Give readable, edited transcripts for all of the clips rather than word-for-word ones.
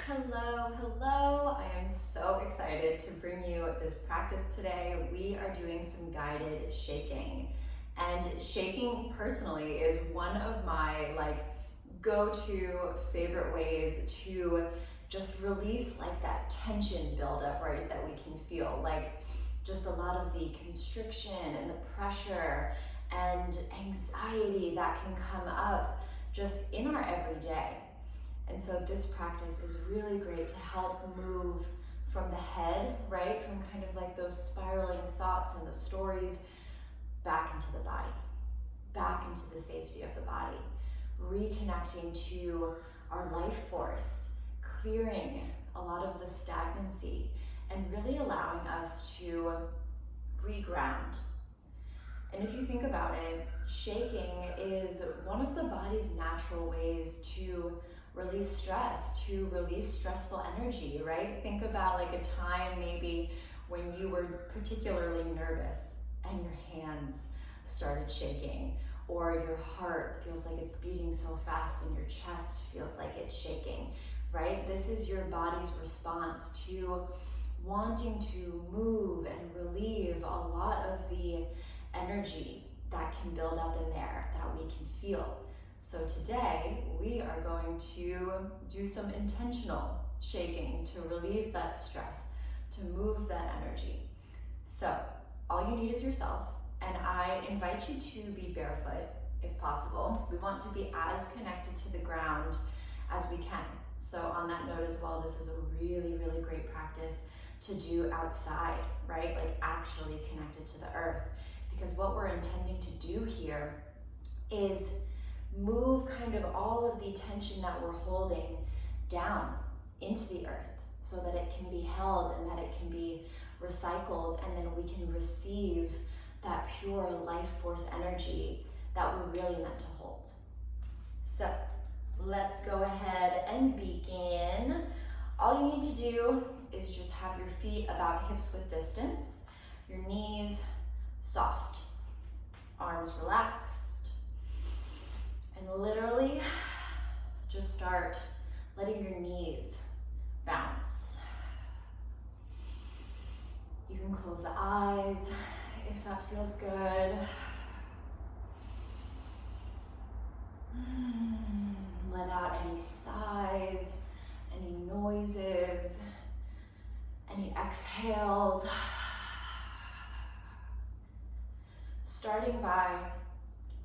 Hello, hello. I am so excited to bring you this practice today. We are doing some guided shaking. And shaking personally is one of my go-to favorite ways to just release that tension buildup, right? That we can feel, just a lot of the constriction and the pressure and anxiety that can come up just in our everyday. And so this practice is really great to help move from the head, right? From kind of those spiraling thoughts and the stories back into the body, back into the safety of the body, reconnecting to our life force, clearing a lot of the stagnancy, and really allowing us to reground. And if you think about it, shaking is one of the body's natural ways to release stress, to release stressful energy, right? Think about a time maybe when you were particularly nervous and your hands started shaking, or your heart feels like it's beating so fast and your chest feels like it's shaking, right? This is your body's response to wanting to move and relieve a lot of the energy that can build up in there that we can feel. So today we are going to do some intentional shaking to relieve that stress, to move that energy. So all you need is yourself, and I invite you to be barefoot if possible. We want to be as connected to the ground as we can. So on that note as well, this is a really, really great practice to do outside, right? Actually connected to the earth. Because what we're intending to do here is move kind of all of the tension that we're holding down into the earth so that it can be held and that it can be recycled, and then we can receive that pure life force energy that we're really meant to hold. So let's go ahead and begin. All you need to do is just have your feet about hips width distance, your knees soft, arms relaxed, and literally just start letting your knees bounce. You can close the eyes if that feels good. Let out any sighs, any noises, any exhales. Starting by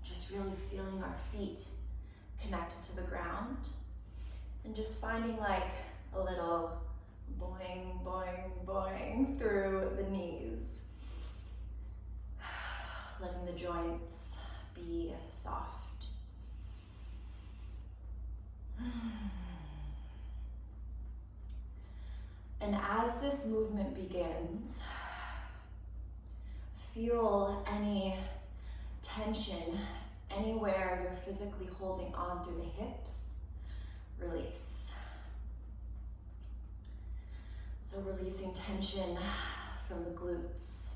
just really feeling our feet connected to the ground and just finding a little boing, boing, boing through the knees. Letting the joints be soft. And as this movement begins, feel any tension anywhere you're physically holding on through the hips, release. So releasing tension from the glutes,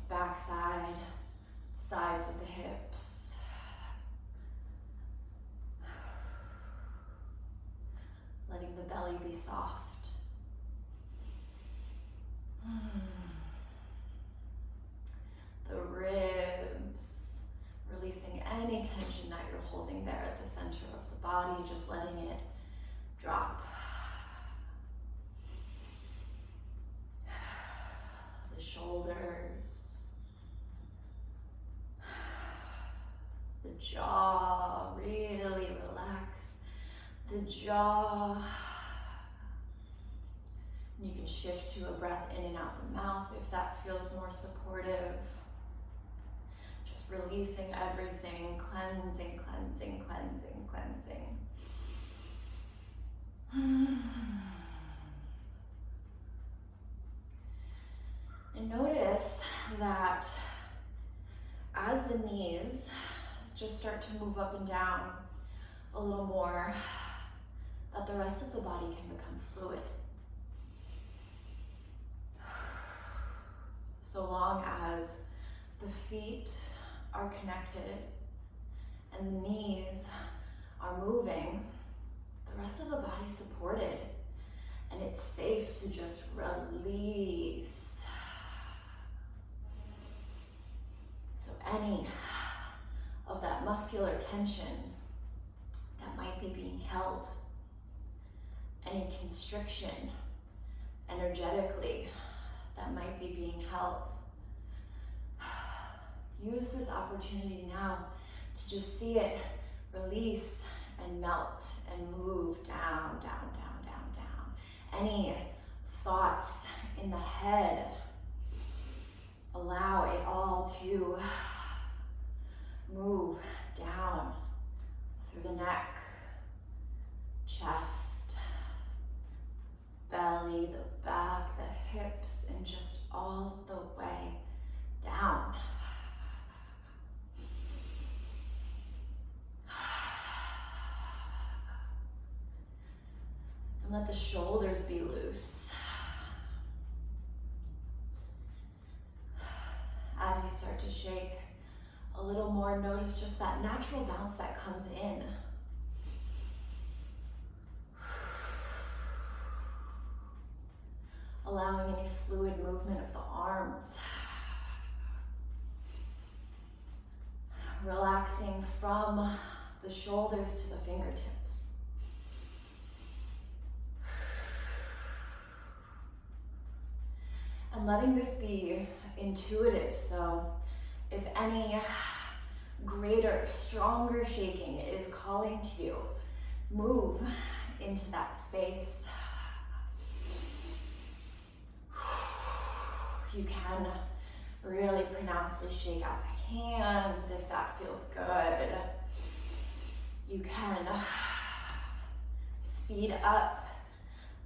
backside, sides of the hips. Letting the belly be soft. The ribs, releasing any tension that you're holding there at the center of the body, just letting it drop. The shoulders, the jaw, really relax the jaw. You can shift to a breath in and out the mouth if that feels more supportive. Just releasing everything, cleansing, cleansing, cleansing, cleansing. And notice that as the knees just start to move up and down a little more, that the rest of the body can become fluid. So long as the feet are connected and the knees are moving, supported, and it's safe to just release. So any of that muscular tension that might be being held, any constriction energetically that might be being held, use this opportunity now to just see it release and melt and move down, down, down, down, down. Any thoughts in the head, allow it all to move down through the neck, chest, belly, the back, the hips, and just all the way down. And let the shoulders be loose. As you start to shake a little more, notice just that natural bounce that comes in. Allowing any fluid movement of the arms. Relaxing from the shoulders to the fingertips. And letting this be intuitive, so if any greater, stronger shaking is calling to you, move into that space. You can really pronouncedly shake out the hands if that feels good. You can speed up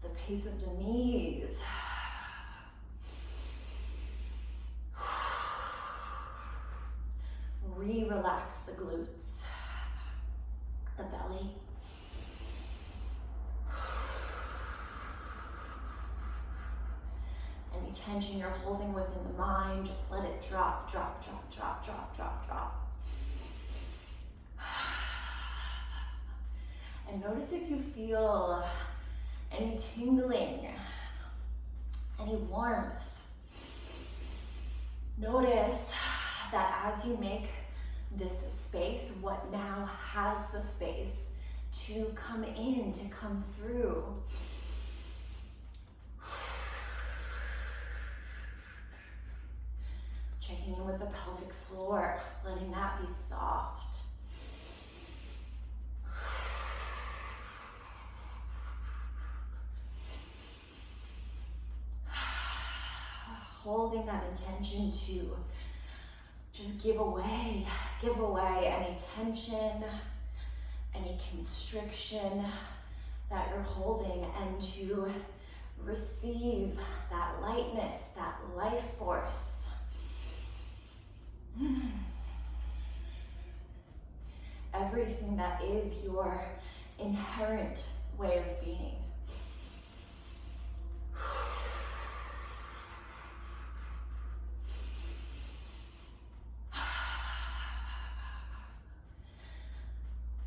the pace of the knees. Relax the glutes, the belly. Any tension you're holding within the mind, just let it drop, drop, drop, drop, drop, drop, drop. And notice if you feel any tingling, any warmth. Notice that as you make this space, what now has the space to come in, to come through. Checking in with the pelvic floor, letting that be soft. Holding that intention to just give away any tension, any constriction that you're holding, and to receive that lightness, that life force. Everything that is your inherent way of being.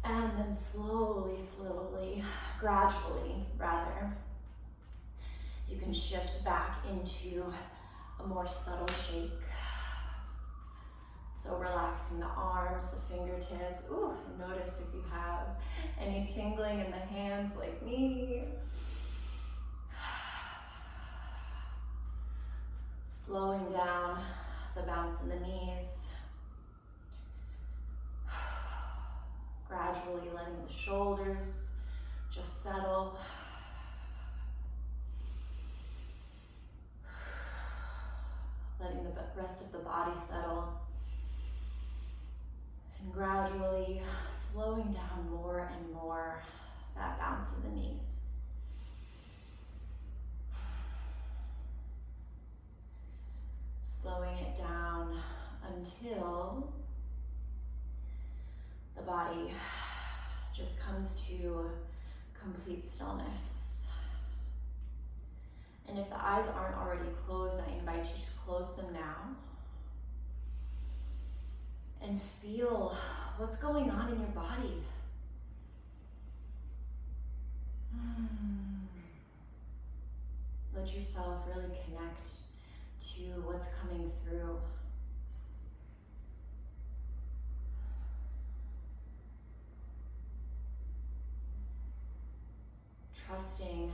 And then slowly, gradually rather, you can shift back into a more subtle shake. So relaxing the arms, the fingertips. Ooh, and notice if you have any tingling in the hands like me. Slowing down the bounce in the knees. Gradually letting the shoulders just settle. Letting the rest of the body settle. And gradually slowing down more and more that bounce in the knees. Slowing it down until the body just comes to complete stillness. And if the eyes aren't already closed, I invite you to close them now. And feel what's going on in your body. Let yourself really connect to what's coming through. Trusting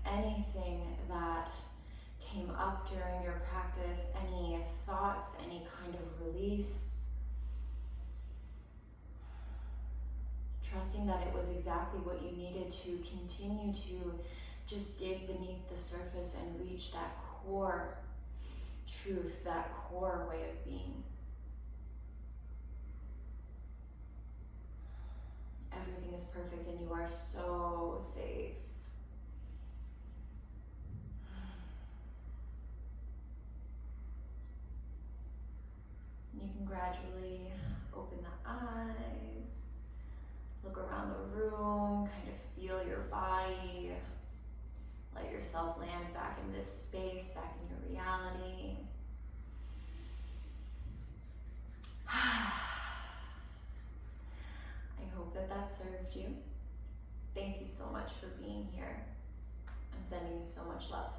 anything that came up during your practice, any thoughts, any kind of release. Trusting that it was exactly what you needed to continue to just dig beneath the surface and reach that core truth, that core way of being. Everything is perfect and you are so safe. You can gradually open the eyes, look around the room, kind of feel your body. Let yourself land back in this space, back in your reality. I hope that served you. Thank you so much for being here. I'm sending you so much love.